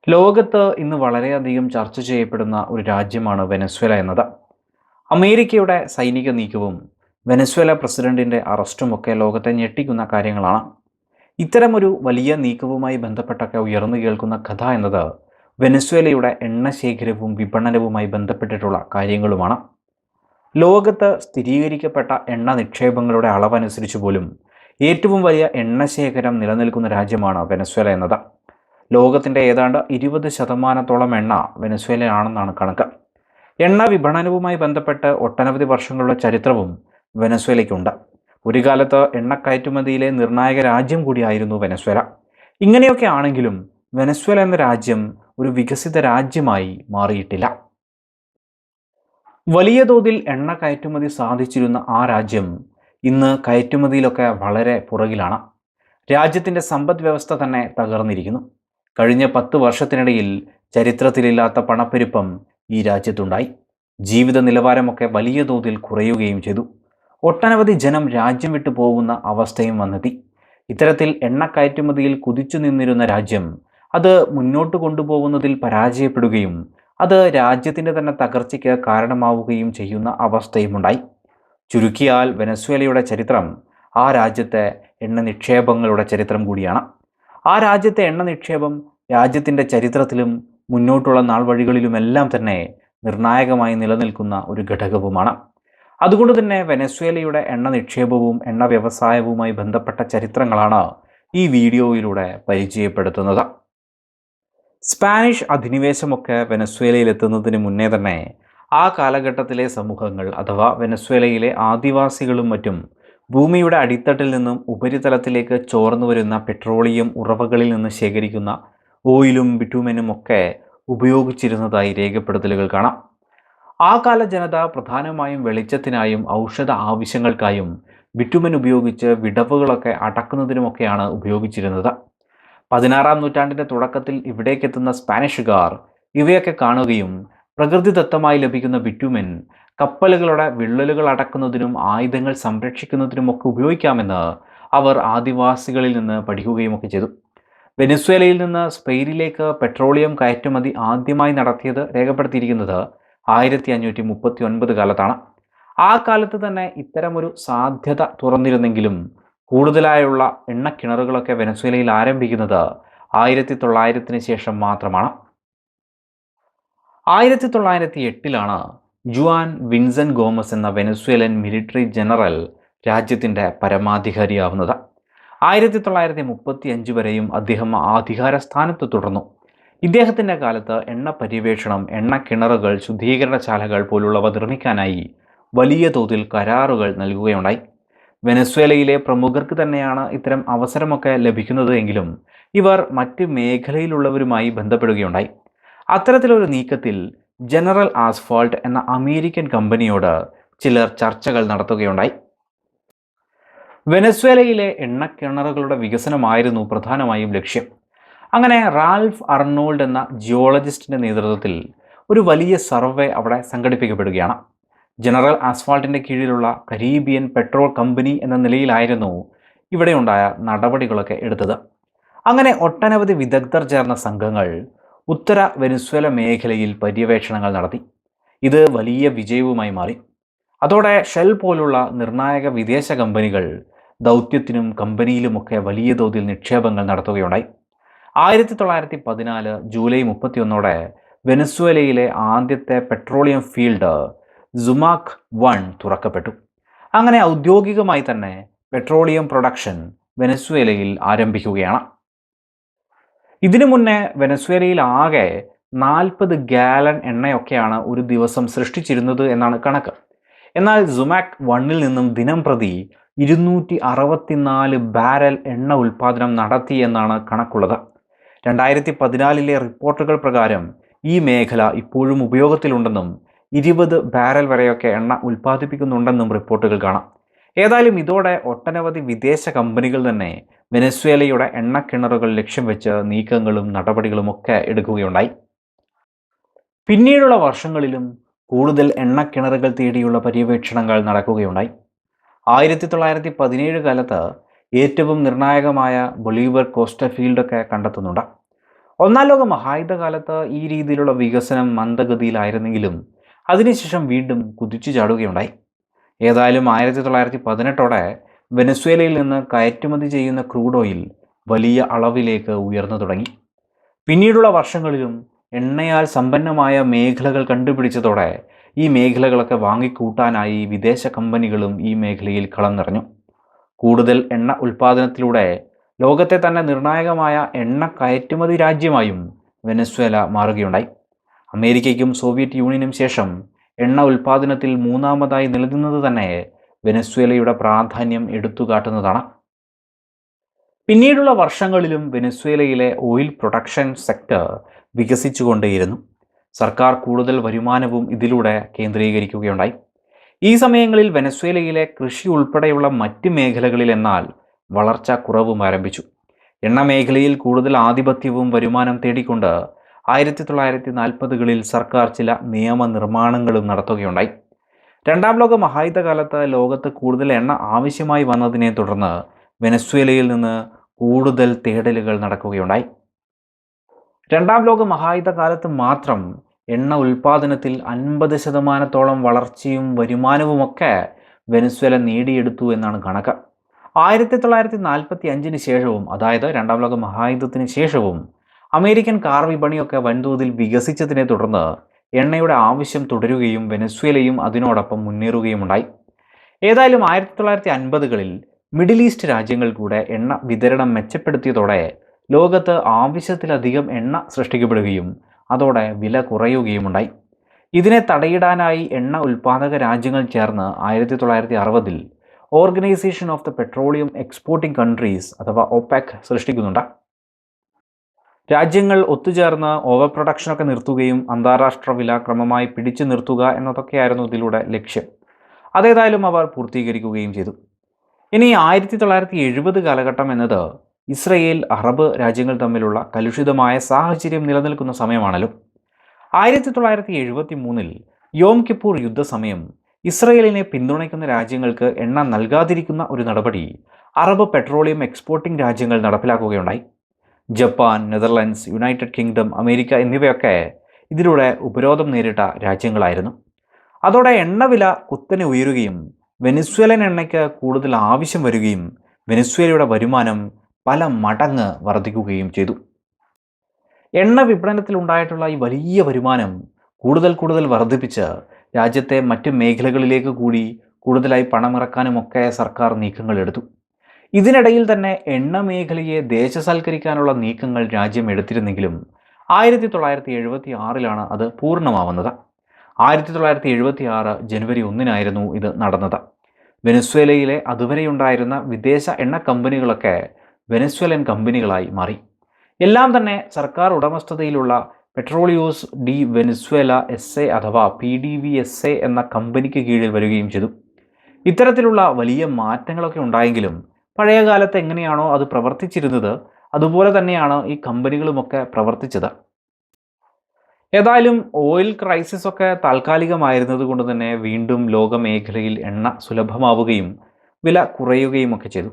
ലോകത്ത് ഇന്ന് വളരെയധികം ചർച്ച ചെയ്യപ്പെടുന്ന ഒരു രാജ്യമാണ് വെനസ്വേല എന്നത്. അമേരിക്കയുടെ സൈനിക നീക്കവും വെനസ്വേല പ്രസിഡന്റിന്റെ അറസ്റ്റുമൊക്കെ ലോകത്തെ ഞെട്ടിക്കുന്ന കാര്യങ്ങളാണ്. ഇത്തരമൊരു വലിയ നീക്കവുമായി ബന്ധപ്പെട്ടൊക്കെ ഉയർന്നു കേൾക്കുന്ന കഥ എന്നത് വെനസ്വേലയുടെ എണ്ണ ശേഖരവും വിപണനവുമായി ബന്ധപ്പെട്ടിട്ടുള്ള കാര്യങ്ങളുമാണ്. ലോകത്ത് സ്ഥിരീകരിക്കപ്പെട്ട എണ്ണ നിക്ഷേപങ്ങളുടെ അളവനുസരിച്ച് പോലും ഏറ്റവും വലിയ എണ്ണ ശേഖരം നിലനിൽക്കുന്ന രാജ്യമാണ് വെനസ്വേല എന്നത്. ലോകത്തിൻ്റെ ഏതാണ്ട് 20% എണ്ണ വെനസ്വേലയാണെന്നാണ് കണക്ക്. എണ്ണ വിപണനവുമായി ബന്ധപ്പെട്ട് ഒട്ടനവധി വർഷങ്ങളുടെ ചരിത്രവും വെനസ്വേലയ്ക്കുണ്ട്. ഒരു കാലത്ത് എണ്ണ കയറ്റുമതിയിലെ നിർണായക രാജ്യം കൂടിയായിരുന്നു വെനസ്വേല. ഇങ്ങനെയൊക്കെ ആണെങ്കിലും വെനസ്വേല എന്ന രാജ്യം ഒരു വികസിത രാജ്യമായി മാറിയിട്ടില്ല. വലിയ തോതിൽ എണ്ണ കയറ്റുമതി സാധിച്ചിരുന്ന ആ രാജ്യം ഇന്ന് കയറ്റുമതിയിലൊക്കെ വളരെ പുറകിലാണ്. രാജ്യത്തിൻ്റെ സമ്പദ് വ്യവസ്ഥ തന്നെ തകർന്നിരിക്കുന്നു. കഴിഞ്ഞ 10 വർഷത്തിനിടയിൽ ചരിത്രത്തിലില്ലാത്ത പണപ്പെരുപ്പം ഈ രാജ്യത്തുണ്ടായി. ജീവിത നിലവാരമൊക്കെ വലിയ തോതിൽ കുറയുകയും ചെയ്തു. ഒട്ടനവധി ജനം രാജ്യം വിട്ടു പോകുന്ന അവസ്ഥയും വന്നെത്തി. ഇത്തരത്തിൽ എണ്ണ കയറ്റുമതിയിൽ കുതിച്ചു നിന്നിരുന്ന രാജ്യം അത് മുന്നോട്ട് കൊണ്ടുപോകുന്നതിൽ പരാജയപ്പെടുകയും അത് രാജ്യത്തിൻ്റെ തന്നെ തകർച്ചയ്ക്ക് കാരണമാവുകയും ചെയ്യുന്ന അവസ്ഥയുമുണ്ടായി. ചുരുക്കിയാൽ വെനസ്വേലയുടെ ചരിത്രം ആ രാജ്യത്തെ എണ്ണ നിക്ഷേപങ്ങളുടെ ചരിത്രം കൂടിയാണ്. ആ രാജ്യത്തെ എണ്ണ നിക്ഷേപം രാജ്യത്തിൻ്റെ ചരിത്രത്തിലും മുന്നോട്ടുള്ള നാൾവഴികളിലുമെല്ലാം തന്നെ നിർണായകമായി നിലനിൽക്കുന്ന ഒരു ഘടകവുമാണ്. അതുകൊണ്ട് തന്നെ വെനസ്വേലയുടെ എണ്ണ നിക്ഷേപവും എണ്ണ വ്യവസായവുമായി ബന്ധപ്പെട്ട ചരിത്രങ്ങളാണ് ഈ വീഡിയോയിലൂടെ പരിചയപ്പെടുത്തുന്നത്. സ്പാനിഷ് അധിനിവേശമൊക്കെ വെനസ്വേലയിൽ എത്തുന്നതിന് മുന്നേ തന്നെ ആ കാലഘട്ടത്തിലെ സമൂഹങ്ങൾ അഥവാ വെനസ്വേലയിലെ ആദിവാസികളും മറ്റും ഭൂമിയുടെ അടിത്തട്ടിൽ നിന്നും ഉപരിതലത്തിലേക്ക് ചോർന്നു വരുന്ന പെട്രോളിയം ഉറവകളിൽ നിന്ന് ശേഖരിക്കുന്ന ഓയിലും ബിറ്റുമെനും ഒക്കെ ഉപയോഗിച്ചിരുന്നതായി രേഖപ്പെടുത്തലുകൾ കാണാം. ആ കാല ജനത പ്രധാനമായും വെളിച്ചത്തിനായും ഔഷധ ആവശ്യങ്ങൾക്കായും ബിറ്റുമെൻ ഉപയോഗിച്ച് വിടവുകളൊക്കെ അടക്കുന്നതിനുമൊക്കെയാണ് ഉപയോഗിച്ചിരുന്നത്. 16-ാം നൂറ്റാണ്ടിൻ്റെ തുടക്കത്തിൽ ഇവിടേക്കെത്തുന്ന സ്പാനിഷുകാർ ഇവയൊക്കെ കാണുകയും പ്രകൃതിദത്തമായി ലഭിക്കുന്ന ബിറ്റുമെൻ കപ്പലുകളുടെ വിള്ളലുകൾ അടക്കുന്നതിനും ആയുധങ്ങൾ സംരക്ഷിക്കുന്നതിനുമൊക്കെ ഉപയോഗിക്കാമെന്ന് അവർ ആദിവാസികളിൽ നിന്ന് പഠിക്കുകയുമൊക്കെ ചെയ്തു. വെനസ്വേലയിൽ നിന്ന് സ്പെയിനിലേക്ക് പെട്രോളിയം കയറ്റുമതി ആദ്യമായി നടത്തിയത് രേഖപ്പെടുത്തിയിരിക്കുന്നത് 1539 കാലത്താണ്. ആ കാലത്ത് തന്നെ ഇത്തരമൊരു സാധ്യത തുറന്നിരുന്നെങ്കിലും കൂടുതലായുള്ള എണ്ണക്കിണറുകളൊക്കെ വെനസ്വേലയിൽ ആരംഭിക്കുന്നത് 1900-ന് ശേഷം മാത്രമാണ്. 1908-ലാണ് ജുവാൻ വിൻസൻ ഗോമസ് എന്ന വെനസ്വേലൻ മിലിറ്ററി ജനറൽ രാജ്യത്തിൻ്റെ പരമാധികാരിയാവുന്നത്. 1935 വരെയും അദ്ദേഹം അധികാര സ്ഥാനത്ത് തുടർന്നു. ഇദ്ദേഹത്തിൻ്റെ കാലത്ത് എണ്ണ പര്യവേഷണം, എണ്ണക്കിണറുകൾ, ശുദ്ധീകരണശാലകൾ പോലുള്ളവ നിർമ്മിക്കാനായി വലിയ തോതിൽ കരാറുകൾ നൽകുകയുണ്ടായി. വെനസ്വേലയിലെ പ്രമുഖർക്ക് തന്നെയാണ് ഇത്തരം അവസരമൊക്കെ ലഭിക്കുന്നത് എങ്കിലും ഇവർ മറ്റ് മേഖലയിലുള്ളവരുമായി ബന്ധപ്പെടുകയുണ്ടായി. അത്തരത്തിലൊരു നീക്കത്തിൽ ജനറൽ ആസ്ഫാൾട്ട് എന്ന അമേരിക്കൻ കമ്പനിയോട് ചിലർ ചർച്ചകൾ നടത്തുകയുണ്ടായി. വെനസ്വേലയിലെ എണ്ണക്കിണറുകളുടെ വികസനമായിരുന്നു പ്രധാനമായും ലക്ഷ്യം. അങ്ങനെ റാൽഫ് അർണോൾഡ് എന്ന ജിയോളജിസ്റ്റിൻ്റെ നേതൃത്വത്തിൽ ഒരു വലിയ സർവേ അവിടെ സംഘടിപ്പിക്കപ്പെടുകയാണ്. ജനറൽ ആസ്ഫാൾട്ടിൻ്റെ കീഴിലുള്ള കരീബിയൻ പെട്രോൾ കമ്പനി എന്ന നിലയിലായിരുന്നു ഇവിടെയുണ്ടായ നടപടികളൊക്കെ എടുത്തത്. അങ്ങനെ ഒട്ടനവധി വിദഗ്ധർ ചേർന്ന സംഘങ്ങൾ ഉത്തര വെനസ്വേല മേഖലയിൽ പര്യവേഷണങ്ങൾ നടത്തി. ഇത് വലിയ വിജയവുമായി മാറി. അതോടെ ഷെൽ പോലുള്ള നിർണായക വിദേശ കമ്പനികൾ ദൗത്യത്തിനും കമ്പനിയിലുമൊക്കെ വലിയ തോതിൽ നിക്ഷേപങ്ങൾ നടത്തുകയുണ്ടായി. 1914 ജൂലൈ 31 വെനസ്വേലയിലെ ആദ്യത്തെ പെട്രോളിയം ഫീൽഡ് സുമാക് 1 തുറക്കപ്പെട്ടു. അങ്ങനെ ഔദ്യോഗികമായി തന്നെ പെട്രോളിയം പ്രൊഡക്ഷൻ വെനസ്വേലയിൽ ആരംഭിക്കുകയാണ്. ഇതിനു മുന്നേ വെനസ്വേലയിൽ ആകെ 40 ഗാലൺ എണ്ണയൊക്കെയാണ് ഒരു ദിവസം സൃഷ്ടിച്ചിരുന്നത് എന്നാണ് കണക്ക്. എന്നാൽ സുമാക് 1-ൽ നിന്നും ദിനം പ്രതി 264 ബാരൽ എണ്ണ ഉൽപ്പാദനം നടത്തി എന്നാണ് കണക്കുള്ളത്. 2014-ലെ റിപ്പോർട്ടുകൾ പ്രകാരം ഈ മേഖല ഇപ്പോഴും ഉപയോഗത്തിലുണ്ടെന്നും 20 ബാരൽ വരെയൊക്കെ എണ്ണ ഉൽപ്പാദിപ്പിക്കുന്നുണ്ടെന്നും റിപ്പോർട്ടുകൾ കാണാം. ഏതായാലും ഇതോടെ ഒട്ടനവധി വിദേശ കമ്പനികൾ തന്നെ വെനസ്വേലയുടെ എണ്ണക്കിണറുകൾ ലക്ഷ്യം വെച്ച് നീക്കങ്ങളും നടപടികളുമൊക്കെ എടുക്കുകയുണ്ടായി. പിന്നീടുള്ള വർഷങ്ങളിലും കൂടുതൽ എണ്ണക്കിണറുകൾ തേടിയുള്ള പര്യവേക്ഷണങ്ങൾ നടക്കുകയുണ്ടായി. 1917 കാലത്ത് ഏറ്റവും നിർണായകമായ ബൊളീവർ കോസ്റ്റ ഫീൽഡൊക്കെ കണ്ടെത്തുന്നുണ്ട്. ഒന്നാം ലോക മഹായുദ്ധകാലത്ത് ഈ രീതിയിലുള്ള വികസനം മന്ദഗതിയിലായിരുന്നെങ്കിലും അതിനുശേഷം വീണ്ടും കുതിച്ചു ചാടുകയുണ്ടായി. ഏതായാലും 1918ഓടെ വെനസ്വേലയിൽ നിന്ന് കയറ്റുമതി ചെയ്യുന്ന ക്രൂഡ് ഓയിൽ വലിയ അളവിലേക്ക് ഉയർന്നു തുടങ്ങി. പിന്നീടുള്ള വർഷങ്ങളിലും എണ്ണയാൽ സമ്പന്നമായ മേഖലകൾ കണ്ടുപിടിച്ചതോടെ ഈ മേഖലകളൊക്കെ വാങ്ങിക്കൂട്ടാനായി വിദേശ കമ്പനികളും ഈ മേഖലയിൽ കളം നിറഞ്ഞു. കൂടുതൽ എണ്ണ ഉൽപ്പാദനത്തിലൂടെ ലോകത്തെ തന്നെ നിർണായകമായ എണ്ണ കയറ്റുമതി രാജ്യമായും വെനസ്വേല മാറുകയുണ്ടായി. അമേരിക്കയ്ക്കും സോവിയറ്റ് യൂണിയനും ശേഷം എണ്ണ ഉൽപ്പാദനത്തിൽ മൂന്നാമതായി നിലനിന്നത് തന്നെ വെനസ്വേലയുടെ പ്രാധാന്യം എടുത്തുകാട്ടുന്നതാണ്. പിന്നീടുള്ള വർഷങ്ങളിലും വെനസ്വേലയിലെ ഓയിൽ പ്രൊഡക്ഷൻ സെക്ടർ വികസിച്ചുകൊണ്ടേയിരുന്നു. സർക്കാർ കൂടുതൽ വരുമാനവും ഇതിലൂടെ കേന്ദ്രീകരിക്കുകയുണ്ടായി. ഈ സമയങ്ങളിൽ വെനസ്വേലയിലെ കൃഷി ഉൾപ്പെടെയുള്ള മറ്റ് മേഖലകളിൽ എന്നാൽ വളർച്ച കുറവും ആരംഭിച്ചു. എണ്ണ മേഖലയിൽ കൂടുതൽ ആധിപത്യവും വരുമാനം തേടിക്കൊണ്ട് 1940കളിൽ സർക്കാർ ചില നിയമനിർമ്മാണങ്ങളും നടത്തുകയുണ്ടായി. രണ്ടാം ലോക മഹായുദ്ധകാലത്ത് ലോകത്ത് കൂടുതൽ എണ്ണ ആവശ്യമായി വന്നതിനെ തുടർന്ന് വെനസ്വേലയിൽ നിന്ന് കൂടുതൽ തേടലുകൾ നടക്കുകയുണ്ടായി. രണ്ടാം ലോക മഹായുദ്ധകാലത്ത് മാത്രം എണ്ണ ഉൽപ്പാദനത്തിൽ 50% വളർച്ചയും വരുമാനവുമൊക്കെ വെനസ്വേല നേടിയെടുത്തു എന്നാണ് കണക്ക്. 1945 ശേഷവും, അതായത് രണ്ടാം ലോക മഹായുദ്ധത്തിന് ശേഷവും അമേരിക്കൻ കാർ വിപണിയൊക്കെ വൻതോതിൽ വികസിച്ചതിനെ തുടർന്ന് എണ്ണയുടെ ആവശ്യം തുടരുകയും വെനസ്വേലയും അതിനോടൊപ്പം മുന്നേറുകയുമുണ്ടായി. ഏതായാലും 1950കളിൽ മിഡിൽ ഈസ്റ്റ് രാജ്യങ്ങൾ കൂടെ എണ്ണ വിതരണം മെച്ചപ്പെടുത്തിയതോടെ ലോകത്ത് ആവശ്യത്തിലധികം എണ്ണ സൃഷ്ടിക്കപ്പെടുകയും അതോടെ വില കുറയുകയുമുണ്ടായി. ഇതിനെ തടയിടാനായി എണ്ണ ഉൽപ്പാദക രാജ്യങ്ങൾ ചേർന്ന് 1960ൽ organisation of the petroleum exporting countries അഥവാ ഒപെക് സൃഷ്ടിക്കുന്നുണ്ട്. രാജ്യങ്ങൾ ഒത്തുചേർന്ന് ഓവർ പ്രൊഡക്ഷനൊക്കെ നിർത്തുകയും അന്താരാഷ്ട്ര വില ക്രമമായി പിടിച്ചു നിർത്തുക എന്നതൊക്കെയായിരുന്നു ഇതിലൂടെ ലക്ഷ്യം. അതേതായാലും അവർ പൂർത്തീകരിക്കുകയും ചെയ്തു. ഇനി 1970 കാലഘട്ടം എന്നത് ഇസ്രയേൽ അറബ് രാജ്യങ്ങൾ തമ്മിലുള്ള കലുഷിതമായ സാഹചര്യം നിലനിൽക്കുന്ന സമയമാണല്ലോ. 1973ൽ യോം കിപ്പൂർ യുദ്ധസമയം ഇസ്രയേലിനെ പിന്തുണയ്ക്കുന്ന രാജ്യങ്ങൾക്ക് എണ്ണ നൽകാതിരിക്കുന്ന ഒരു നടപടി അറബ് പെട്രോളിയം എക്സ്പോർട്ടിംഗ് രാജ്യങ്ങൾ നടപ്പിലാക്കുകയുണ്ടായി. Japan, Netherlands, United Kingdom, America എന്നിവയൊക്കെ ഇതിലൂടെ ഉപരോധം നേരിട്ട രാജ്യങ്ങളായിരുന്നു. അതോടെ എണ്ണവില കുത്തനെ ഉയരുകയും വെനസ്വേലൻ എണ്ണയ്ക്ക് കൂടുതൽ ആവശ്യം വരികയും വെനസ്വേലയുടെ വരുമാനം പല മടങ്ങ് വർദ്ധിക്കുകയും ചെയ്തു. എണ്ണ വിപണനത്തിലുണ്ടായിട്ടുള്ള ഈ വലിയ വരുമാനം കൂടുതൽ വർദ്ധിപ്പിച്ച് രാജ്യത്തെ മറ്റ് മേഖലകളിലേക്ക് കൂടി കൂടുതലായി പണമിറക്കാനുമൊക്കെ സർക്കാർ നീക്കങ്ങൾ എടുത്തു. ഇതിനിടയിൽ തന്നെ എണ്ണ മേഖലയെ ദേശസാൽക്കരിക്കാനുള്ള നീക്കങ്ങൾ രാജ്യം എടുത്തിരുന്നെങ്കിലും 1976ലാണ് അത് പൂർണ്ണമാവുന്നത്. 1976 ജനുവരി 1-നായിരുന്നു ഇത് നടന്നത്. വെനസ്വേലയിലെ അതുവരെയുണ്ടായിരുന്ന വിദേശ എണ്ണ കമ്പനികളൊക്കെ വെനസ്വേലൻ കമ്പനികളായി മാറി. എല്ലാം തന്നെ സർക്കാർ ഉടമസ്ഥതയിലുള്ള പെട്രോളിയോസ് ഡി വെനസ്വേല SA അഥവാ PDVSA എന്ന കമ്പനിക്ക് കീഴിൽ വരികയും ചെയ്തു. ഇത്തരത്തിലുള്ള വലിയ മാറ്റങ്ങളൊക്കെ ഉണ്ടായെങ്കിലും പഴയ കാലത്ത് എങ്ങനെയാണോ അത് പ്രവർത്തിച്ചിരുന്നത് അതുപോലെ തന്നെയാണ് ഈ കമ്പനികളുമൊക്കെ പ്രവർത്തിച്ചത്. ഏതായാലും ഓയിൽ ക്രൈസിസ് ഒക്കെ താൽക്കാലികമായിരുന്നത് കൊണ്ട് തന്നെ വീണ്ടും ലോകമേഖലയിൽ എണ്ണ സുലഭമാവുകയും വില കുറയുകയും ഒക്കെ ചെയ്തു.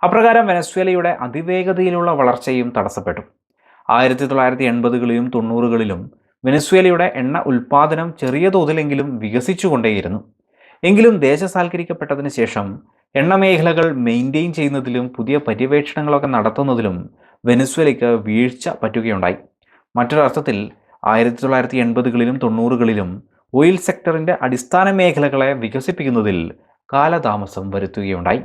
അപ്രകാരം വെനസ്വേലയുടെ അതിവേഗതയിലുള്ള വളർച്ചയും തടസ്സപ്പെട്ടു. 1980കളിലും 90കളിലും വെനസ്വേലയുടെ എണ്ണ ഉൽപ്പാദനം ചെറിയ തോതിലെങ്കിലും വികസിച്ചുകൊണ്ടേയിരുന്നു. എങ്കിലും ദേശസാൽക്കരിക്കപ്പെട്ടതിന് ശേഷം എണ്ണ മേഖലകൾ മെയിൻറ്റെയിൻ ചെയ്യുന്നതിലും പുതിയ പര്യവേക്ഷണങ്ങളൊക്കെ നടത്തുന്നതിലും വെനസ്വേലയ്ക്ക് വീഴ്ച പറ്റുകയുണ്ടായി. മറ്റൊരർത്ഥത്തിൽ 1980കളിലും 90കളിലും ഓയിൽ സെക്ടറിൻ്റെ അടിസ്ഥാന മേഖലകളെ വികസിപ്പിക്കുന്നതിൽ കാലതാമസം വരുത്തുകയുണ്ടായി.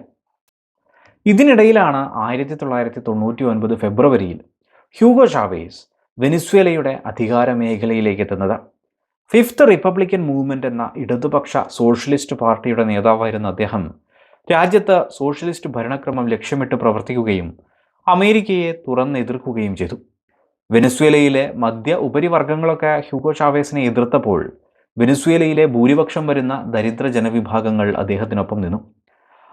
ഇതിനിടയിലാണ് 1999 ഫെബ്രുവരിയിൽ ഹ്യൂഗോ ചാവേസ് വെനസ്വേലയുടെ അധികാര മേഖലയിലേക്ക് എത്തുന്നത്. ഫിഫ്ത്ത് റിപ്പബ്ലിക്കൻ മൂവ്മെൻറ്റ് എന്ന ഇടതുപക്ഷ സോഷ്യലിസ്റ്റ് പാർട്ടിയുടെ നേതാവായിരുന്ന അദ്ദേഹം രാജ്യത്ത് സോഷ്യലിസ്റ്റ് ഭരണക്രമം ലക്ഷ്യമിട്ട് പ്രവർത്തിക്കുകയും അമേരിക്കയെ തുറന്നെതിർക്കുകയും ചെയ്തു. വെനസ്വേലയിലെ മധ്യ ഉപരിവർഗങ്ങളൊക്കെ ഹ്യൂഗോ ചാവേസിനെ എതിർത്തപ്പോൾ വെനസ്വേലയിലെ ഭൂരിപക്ഷം വരുന്ന ദരിദ്ര ജനവിഭാഗങ്ങൾ അദ്ദേഹത്തിനൊപ്പം നിന്നു.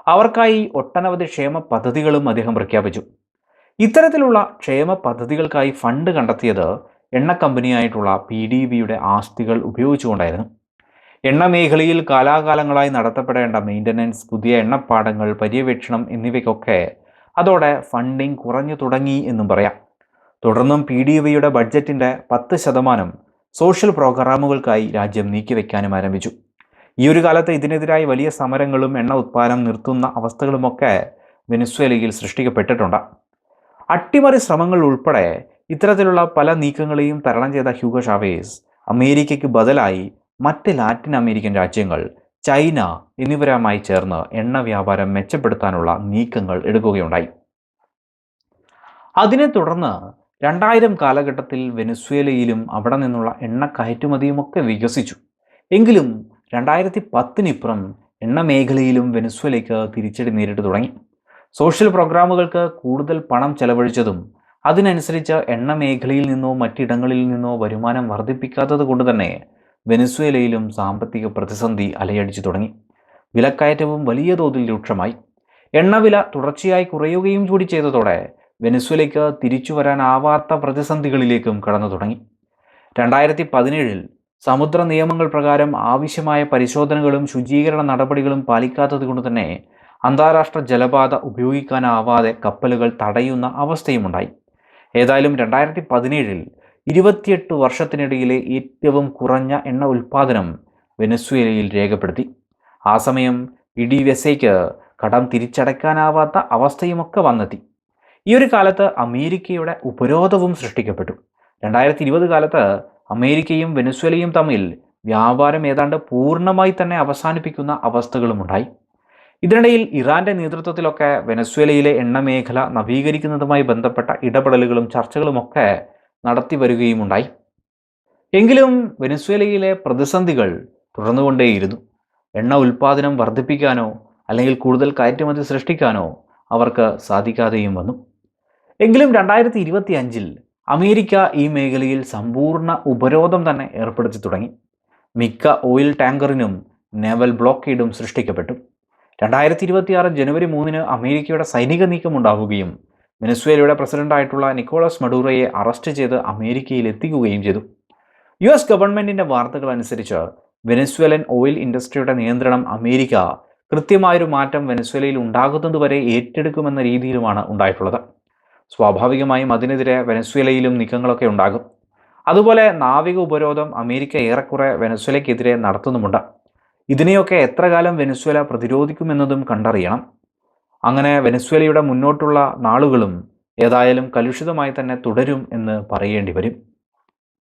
അവർക്കായി ഒട്ടനവധി ക്ഷേമ പദ്ധതികളും അദ്ദേഹം പ്രഖ്യാപിച്ചു. ഇത്തരത്തിലുള്ള ക്ഷേമ പദ്ധതികൾക്കായി ഫണ്ട് കണ്ടെത്തിയത് എണ്ണ കമ്പനിയായിട്ടുള്ള PDVയുടെ ആസ്തികൾ ഉപയോഗിച്ചുകൊണ്ടായിരുന്നു. എണ്ണ മേഖലയിൽ കാലാകാലങ്ങളായി നടത്തപ്പെടേണ്ട മെയിൻ്റനൻസ്, പുതിയ എണ്ണപ്പാടങ്ങൾ, പര്യവേക്ഷണം എന്നിവയ്ക്കൊക്കെ അതോടെ ഫണ്ടിങ് കുറഞ്ഞു തുടങ്ങി എന്നും പറയാം. തുടർന്നും PDVയുടെ ബഡ്ജറ്റിൻ്റെ 10% സോഷ്യൽ പ്രോഗ്രാമുകൾക്കായി രാജ്യം നീക്കിവെക്കാനും ആരംഭിച്ചു. ഈ ഒരു കാലത്ത് ഇതിനെതിരായി വലിയ സമരങ്ങളും എണ്ണ ഉത്പാദനം നിർത്തുന്ന അവസ്ഥകളുമൊക്കെ വെനസ്വേലയിൽ സൃഷ്ടിക്കപ്പെട്ടിട്ടുണ്ട്. അട്ടിമറി ശ്രമങ്ങൾ ഉൾപ്പെടെ ഇത്തരത്തിലുള്ള പല നീക്കങ്ങളെയും തരണം ചെയ്ത ഹ്യൂഗോ ഷാവേസ് അമേരിക്കയ്ക്ക് ബദലായി മറ്റ് ലാറ്റിൻ അമേരിക്കൻ രാജ്യങ്ങൾ, ചൈന എന്നിവരുമായി ചേർന്ന് എണ്ണ വ്യാപാരം മെച്ചപ്പെടുത്താനുള്ള നീക്കങ്ങൾ എടുക്കുകയുണ്ടായി. അതിനെ തുടർന്ന് 2000 കാലഘട്ടത്തിൽ വെനസ്വേലയിലും അവിടെ നിന്നുള്ള എണ്ണ കയറ്റുമതിയുമൊക്കെ വികസിച്ചു. എങ്കിലും 2010-നിപ്പുറം എണ്ണ മേഖലയിലും വെനസ്വേലയ്ക്ക് തിരിച്ചടി നേരിട്ട് തുടങ്ങി. സോഷ്യൽ പ്രോഗ്രാമുകൾക്ക് കൂടുതൽ പണം ചെലവഴിച്ചതും അതിനനുസരിച്ച് എണ്ണ മേഖലയിൽ നിന്നോ മറ്റിടങ്ങളിൽ നിന്നോ വരുമാനം വർദ്ധിപ്പിക്കാത്തത് കൊണ്ട് തന്നെ വെനസ്വേലയിലും സാമ്പത്തിക പ്രതിസന്ധി അലയടിച്ചു തുടങ്ങി. വിലക്കയറ്റവും വലിയ തോതിൽ രൂക്ഷമായി. എണ്ണവില തുടർച്ചയായി കുറയുകയും കൂടി ചെയ്തതോടെ വെനസ്വേലയ്ക്ക് തിരിച്ചു വരാനാവാത്ത പ്രതിസന്ധികളിലേക്കും കടന്നു തുടങ്ങി. 2017 സമുദ്ര നിയമങ്ങൾ പ്രകാരം ആവശ്യമായ പരിശോധനകളും ശുചീകരണ നടപടികളും പാലിക്കാത്തത് കൊണ്ട് തന്നെ അന്താരാഷ്ട്ര ജലപാത ഉപയോഗിക്കാനാവാതെ കപ്പലുകൾ തടയുന്ന അവസ്ഥയുമുണ്ടായി. ഏതായാലും 2017 28 വർഷത്തിനിടയിലെ ഏറ്റവും കുറഞ്ഞ എണ്ണ ഉൽപ്പാദനം വെനസ്വേലയിൽ രേഖപ്പെടുത്തി. ആ സമയം PDVSAയ്ക്ക് കടം തിരിച്ചടയ്ക്കാനാവാത്ത അവസ്ഥയുമൊക്കെ വന്നെത്തി. ഈ ഒരു കാലത്ത് അമേരിക്കയുടെ ഉപരോധവും സൃഷ്ടിക്കപ്പെട്ടു. 2020 കാലത്ത് അമേരിക്കയും വെനസ്വേലയും തമ്മിൽ വ്യാപാരം ഏതാണ്ട് പൂർണ്ണമായി തന്നെ അവസാനിപ്പിക്കുന്ന അവസ്ഥകളുമുണ്ടായി. ഇതിനിടയിൽ ഇറാന്റെ നേതൃത്വത്തിലൊക്കെ വെനസ്വേലയിലെ എണ്ണ മേഖല നവീകരിക്കുന്നതുമായി ബന്ധപ്പെട്ട ഇടപെടലുകളും ചർച്ചകളുമൊക്കെ നടത്തി വരികയുമുണ്ടായി. എങ്കിലും വെനസ്വേലയിലെ പ്രതിസന്ധികൾ തുടർന്നുകൊണ്ടേയിരുന്നു. എണ്ണ ഉൽപ്പാദനം വർദ്ധിപ്പിക്കാനോ അല്ലെങ്കിൽ കൂടുതൽ കയറ്റുമതി സൃഷ്ടിക്കാനോ അവർക്ക് സാധിക്കാതെയും വന്നു. എങ്കിലും 2025 അമേരിക്ക ഈ മേഖലയിൽ സമ്പൂർണ്ണ ഉപരോധം തന്നെ ഏർപ്പെടുത്തി തുടങ്ങി. മിക്ക ഓയിൽ ടാങ്കറിനും നേവൽ ബ്ലോക്കേഡും സൃഷ്ടിക്കപ്പെട്ടു. 2026 ജനുവരി 3 അമേരിക്കയുടെ സൈനിക നീക്കം ഉണ്ടാവുകയും വെനസ്വേലയുടെ പ്രസിഡന്റായിട്ടുള്ള നിക്കോളാസ് മഡൂറോയെ അറസ്റ്റ് ചെയ്ത് അമേരിക്കയിൽ എത്തിക്കുകയും ചെയ്തു. US ഗവൺമെന്റിന്റെ വാർത്തകൾ അനുസരിച്ച് വെനസ്വേലൻ ഓയിൽ ഇൻഡസ്ട്രിയുടെ നിയന്ത്രണം അമേരിക്ക കൃത്യമായൊരു മാറ്റം വെനസ്വേലയിൽ ഉണ്ടാകുന്നതുവരെ ഏറ്റെടുക്കുമെന്ന രീതിയിലുമാണ് ഉണ്ടായിട്ടുള്ളത്. സ്വാഭാവികമായും അതിനെതിരെ വെനസ്വേലയിലും നീക്കങ്ങളൊക്കെ ഉണ്ടാകും. അതുപോലെ നാവിക ഉപരോധം അമേരിക്ക ഏറെക്കുറെ വെനസ്വേലയ്ക്കെതിരെ നടത്തുന്നുമുണ്ട്. ഇതിനെയൊക്കെ എത്ര കാലം വെനസ്വേല പ്രതിരോധിക്കുമെന്നതും കണ്ടറിയണം. അങ്ങനെ വെനസ്വേലയുടെ മുന്നോട്ടുള്ള നാളുകളും ഏതായാലും കലുഷിതമായി തന്നെ തുടരും എന്ന് പറയേണ്ടി വരും.